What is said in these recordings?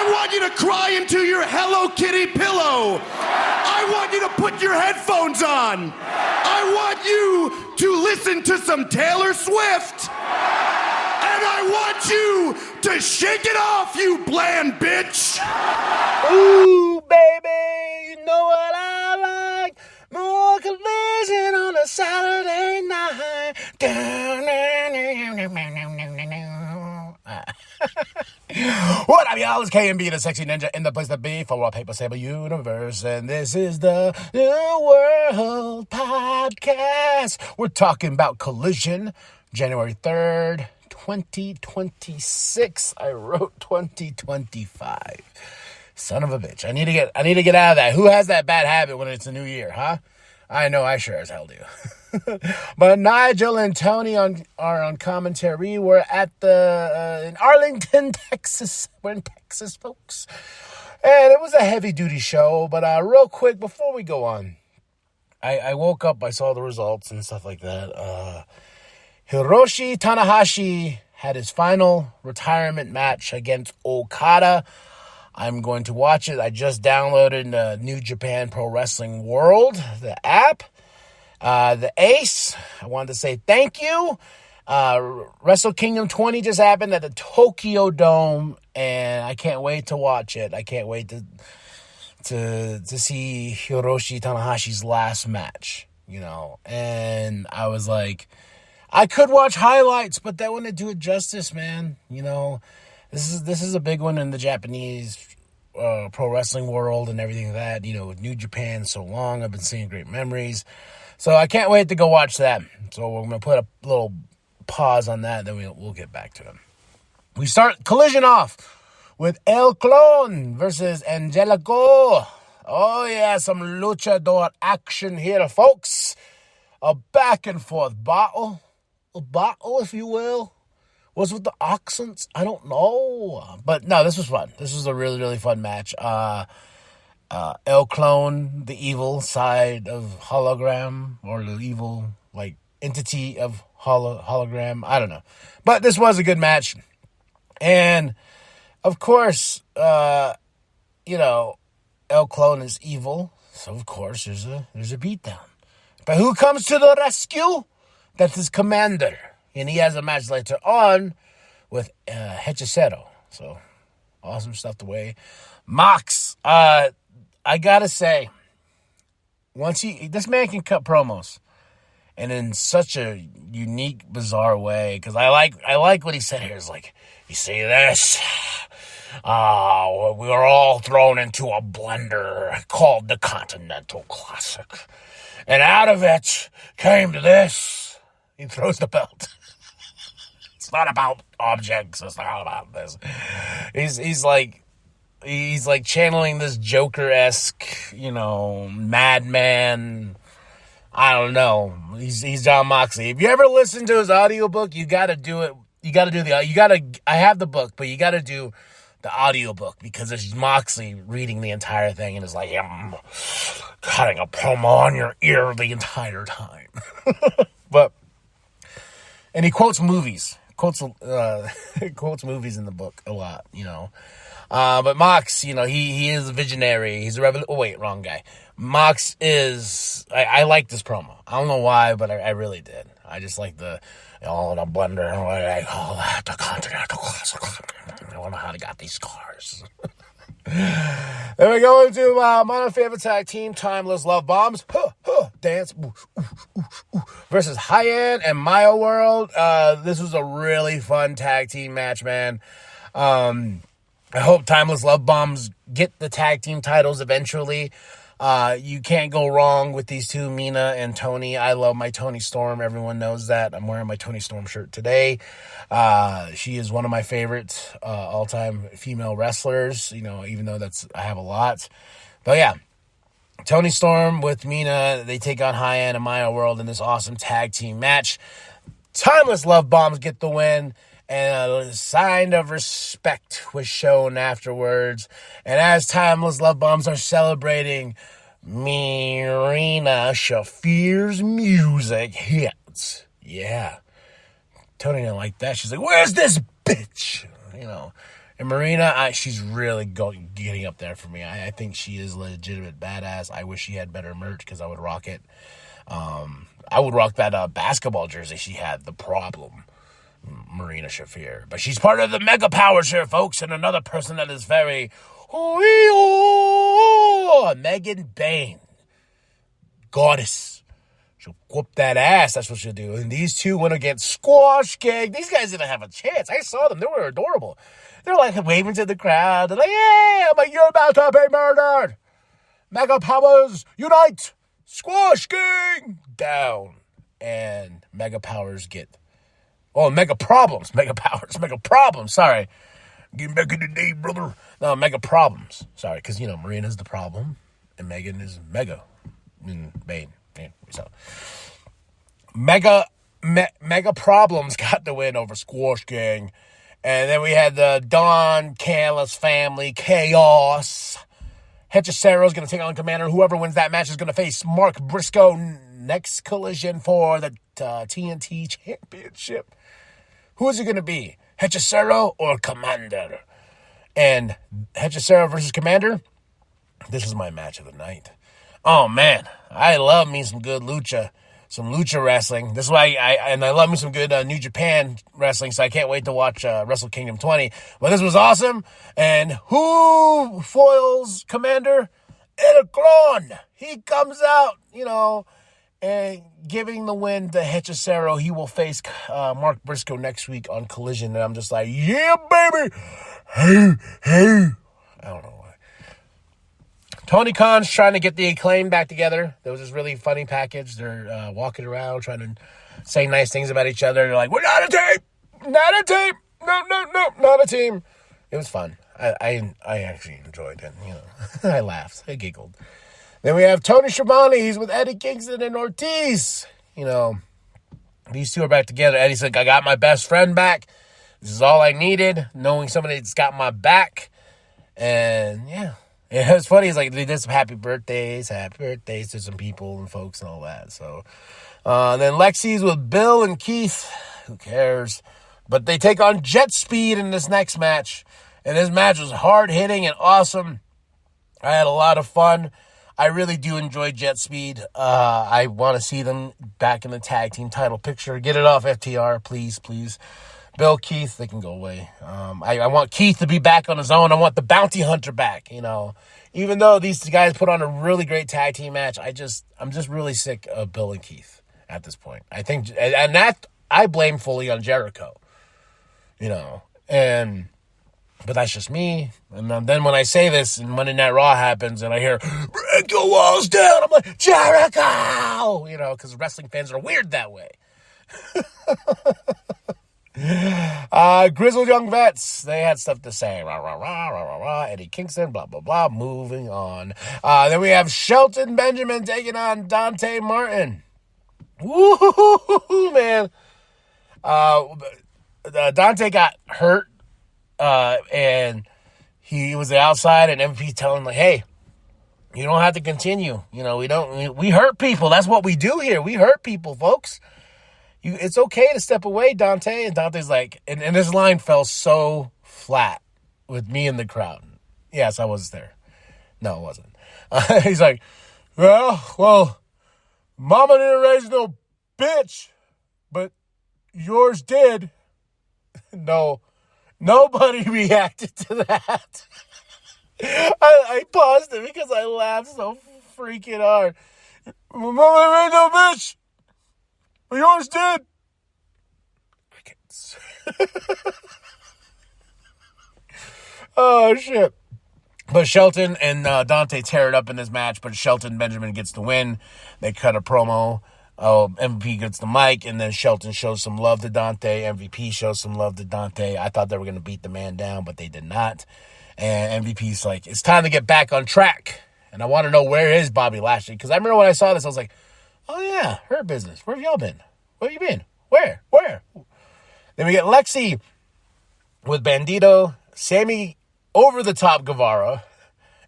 I want you to cry into your Hello Kitty pillow. I want you to put your headphones on. I want you to listen to some Taylor Swift. And I want you to shake it off, you bland bitch. Ooh, baby, you know what I like? More Collision on a Saturday night. What up, y'all? It's KMB, the sexy ninja, in the place to be for our Paper Saber universe. And this is the New World Podcast. We're talking about Collision, January 3rd, 2026. I wrote 2025. Son of a bitch. I need to get out of that. Who has that bad habit when it's a new year, huh? I know I sure as hell do. But Nigel and Tony are on commentary. We're at in Arlington, Texas. We're in Texas, folks. And it was a heavy-duty show. But real quick, before we go on, I woke up, I saw the results and stuff like that. Hiroshi Tanahashi had his final retirement match against Okada. I'm going to watch it. I just downloaded New Japan Pro Wrestling World, the app. The Ace, I wanted to say thank you. Wrestle Kingdom 20 just happened at the Tokyo Dome, and I can't wait to watch it. I can't wait to see Hiroshi Tanahashi's last match, you know. And I was like, I could watch highlights, but that wouldn't do it justice, man. You know, this is a big one in the Japanese pro wrestling world and everything like that. You know, with New Japan so long, I've been seeing great memories. So I can't wait to go watch that. So we're going to put a little pause on that, then we'll get back to them. We start Collision off with El Clone versus Angelico. Oh, yeah, some luchador action here, folks. A back-and-forth battle. A battle, if you will. What's with the accents? I don't know. But, no, this was fun. This was a really, really fun match. El Clone, the evil side of hologram, or the evil, like, entity of hologram. I don't know. But this was a good match. And, of course, you know, El Clone is evil. So, of course, there's a beatdown. But who comes to the rescue? That's his commander. And he has a match later on with Hechicero. So, awesome stuff the way. Mox, I gotta say, this man can cut promos, and in such a unique, bizarre way. Because I like what he said here. It's like, you see this? We were all thrown into a blender called the Continental Classic, and out of it came this. He throws the belt. It's not about objects. It's not about this. He's like channeling this Joker-esque, you know, madman. I don't know. He's John Moxley. If you ever listen to his audiobook, you got to do it. I have the book, but you got to do the audiobook because it's Moxley reading the entire thing and it's like, I'm cutting a promo on your ear the entire time. And he quotes movies. Quotes movies in the book a lot, you know. But Mox, you know, he is a visionary. He's a wrong guy. Mox is, I like this promo. I don't know why, but I really did. I just like the blender, what do they call that? The Continental Classic. I don't know how they got these cars. Then we go into my favorite tag team, Timeless Love Bombs. Dance. Versus High-End and Maya World. This was a really fun tag team match, man. I hope Timeless Love Bombs get the tag team titles eventually. You can't go wrong with these two, Mina and Tony. I love my Tony Storm. Everyone knows that. I'm wearing my Tony Storm shirt today. She is one of my favorite all-time female wrestlers, you know, even though I have a lot. But yeah, Tony Storm with Mina, they take on High-End and Maya World in this awesome tag team match. Timeless Love Bombs get the win. And a sign of respect was shown afterwards. And as Timeless Love Bombs are celebrating, Marina Shafir's music hits. Yeah. Tony didn't like that. She's like, where's this bitch? You know, And Marina, she's really getting up there for me. I think she is a legitimate badass. I wish she had better merch because I would rock it. I would rock that basketball jersey she had, The Problem, Marina Shafir. But she's part of the Mega Powers here, folks. And another person that is very... Megan Bain. Goddess. She'll whoop that ass. That's what she'll do. And these two went against Squash Gang. These guys didn't have a chance. I saw them. They were adorable. They're like waving to the crowd. They're like, yeah. I'm like, you're about to be murdered. Mega Powers, unite. Squash Gang. Down. And Mega Powers get... Oh, Mega Problems. Mega Powers. Mega Problems. Sorry. Getting back in the day, brother. No, Mega Problems. Sorry, because, Marina's the problem. And Megan is Mega. And Bane. Yeah, so. Mega Problems got the win over Squash Gang. And then we had the Don Callis family, Chaos. Hechicero's going to take on Commander. Whoever wins that match is going to face Mark Briscoe next collision for the TNT Championship. Who is it going to be? Hechicero or Commander? And Hechicero versus Commander, this is my match of the night. Oh, man. I love me some good lucha. Some lucha wrestling. This is why I love me some good New Japan wrestling, so I can't wait to watch Wrestle Kingdom 20. But this was awesome. And who foils Commander? El Clon. He comes out, and giving the win to Hechicero. He will face Mark Briscoe next week on Collision. And I'm just like, yeah, baby. Hey. I don't know. Tony Khan's trying to get the Acclaim back together. There was this really funny package. They're walking around trying to say nice things about each other. They're like, we're not a team. Not a team. No, not a team. It was fun. I actually enjoyed it. I laughed. I giggled. Then we have Tony Schiavone. He's with Eddie Kingston and Ortiz. These two are back together. Eddie's like, I got my best friend back. This is all I needed. Knowing somebody that's got my back. And, yeah. It was funny. It's like they did some happy birthdays to some people and folks and all that. So, then Lexi's with Bill and Keith. Who cares? But they take on Jet Speed in this next match. And this match was hard-hitting and awesome. I had a lot of fun. I really do enjoy Jet Speed. I want to see them back in the tag team title picture. Get it off FTR, please. Bill, Keith, they can go away. I want Keith to be back on his own. I want the Bounty Hunter back, Even though these guys put on a really great tag team match, I'm just really sick of Bill and Keith at this point. I think, and that I blame fully on Jericho, but that's just me. And then when I say this and Monday Night Raw happens and I hear, break your walls down, I'm like, Jericho, because wrestling fans are weird that way. Grizzled Young Vets, they had stuff to say. Rah, rah, rah, rah, rah, rah. Eddie Kingston, blah, blah, blah. Moving on. Then we have Shelton Benjamin taking on Dante Martin. Woo, man. Dante got hurt, and he was outside, and MVP telling him, like, hey, you don't have to continue. We hurt people. That's what we do here. We hurt people, folks. It's okay to step away, Dante. And Dante's like, and this line fell so flat with me in the crowd. Yes, I was there. No, it wasn't. He's like, well, mama didn't raise no bitch, but yours did. No, nobody reacted to that. I paused it because I laughed so freaking hard. Mama ain't no bitch. But yours did. Crickets. Oh, shit. But Shelton and Dante tear it up in this match, but Shelton Benjamin gets the win. They cut a promo. MVP gets the mic, and then Shelton shows some love to Dante. MVP shows some love to Dante. I thought they were going to beat the man down, but they did not. And MVP's like, it's time to get back on track. And I want to know, where is Bobby Lashley? Because I remember when I saw this, I was like, oh, yeah, her business. Where have y'all been? Where have you been? Where? Then we get Lexi with Bandito, Sammy over-the-top Guevara,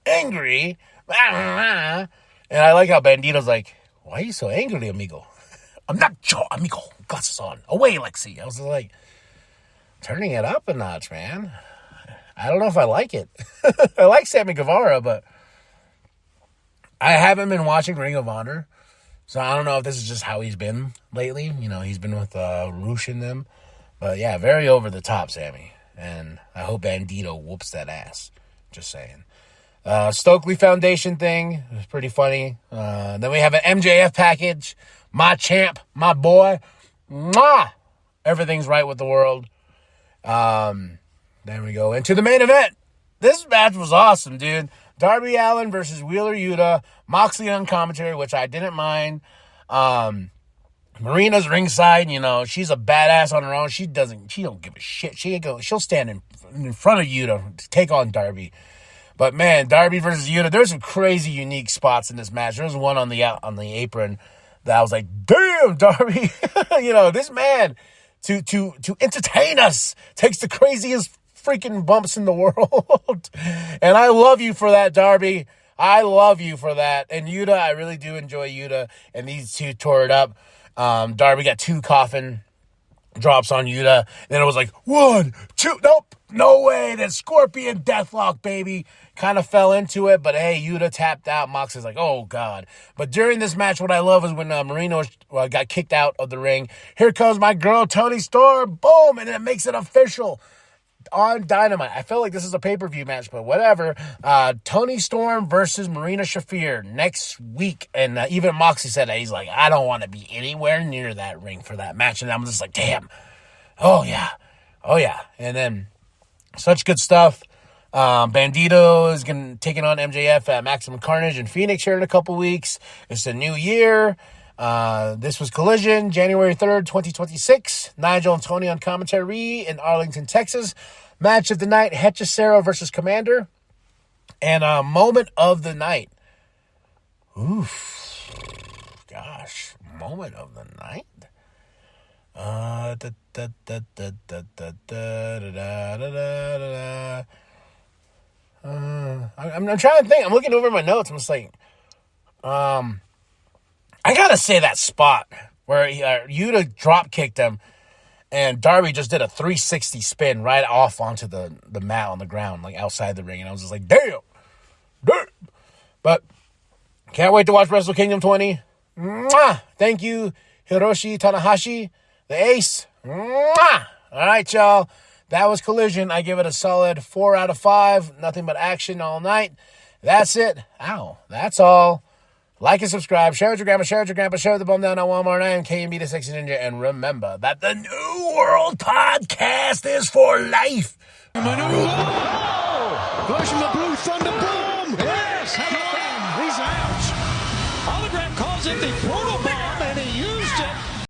angry, and I like how Bandito's like, why are you so angry, amigo? I'm not your amigo. Glasses on. Away, Lexi. I was like, turning it up a notch, man. I don't know if I like it. I like Sammy Guevara, but I haven't been watching Ring of Honor. So I don't know if this is just how he's been lately. You know, he's been with Roosh and them. But yeah, very over the top, Sammy. And I hope Bandito whoops that ass. Just saying. Stokely Foundation thing was pretty funny. Then we have an MJF package. My champ, my boy. Mwah! Everything's right with the world. There we go. And to the main event. This match was awesome, dude. Darby Allin versus Wheeler Yuta. Moxley on commentary, which I didn't mind. Marina's ringside, you know, she's a badass on her own. She don't give a shit. She'll stand in front of Yuta to take on Darby. But man, Darby versus Yuta, there's some crazy unique spots in this match. There was one on the apron that I was like, damn, Darby. You know, this man to entertain us takes the craziest freaking bumps in the world. And I love you for that, Darby. I love you for that. And Yuta, I really do enjoy Yuta. And these two tore it up. Darby got 2 coffin drops on Yuta. And then it was like, 1, 2, nope, no way. Then Scorpion Deathlock, baby. Kind of fell into it, but hey, Yuta tapped out. Mox is like, oh, God. But during this match, what I love is when Marino got kicked out of the ring. Here comes my girl, Toni Storm. Boom, and it makes it official. On Dynamite. I feel like this is a pay-per-view match, but whatever. Toni Storm versus Marina Shafir next week. And even Moxie said that. He's like, I don't want to be anywhere near that ring for that match. And I'm just like, damn. Oh, yeah. Oh, yeah. And then such good stuff. Bandito is taking on MJF at Maximum Carnage in Phoenix here in a couple weeks. It's a new year. This was Collision, January 3rd, 2026. Nigel and Tony on commentary in Arlington, Texas. Match of the night, Hechicero versus Commander. And moment of the night. Oof. Gosh. Moment of the night? I'm trying to think. I'm looking over my notes. I'm just like, I gotta say that spot where Yuta drop kicked him and Darby just did a 360 spin right off onto the mat on the ground, like outside the ring. And I was just like, damn. But can't wait to watch Wrestle Kingdom 20. Mwah! Thank you, Hiroshi Tanahashi, the ace. Mwah! All right, y'all. That was Collision. I give it a solid 4 out of 5. Nothing but action all night. That's it. Ow. That's all. Like and subscribe. Share with your grandma. Share with your grandpa. Share with the bum down on Walmart. I am KMB the Sexy Ninja. And remember that the New World Podcast is for life. Flush from the Blue Thunder Bomb. Yes, have a fan. He's out. Hologram calls it the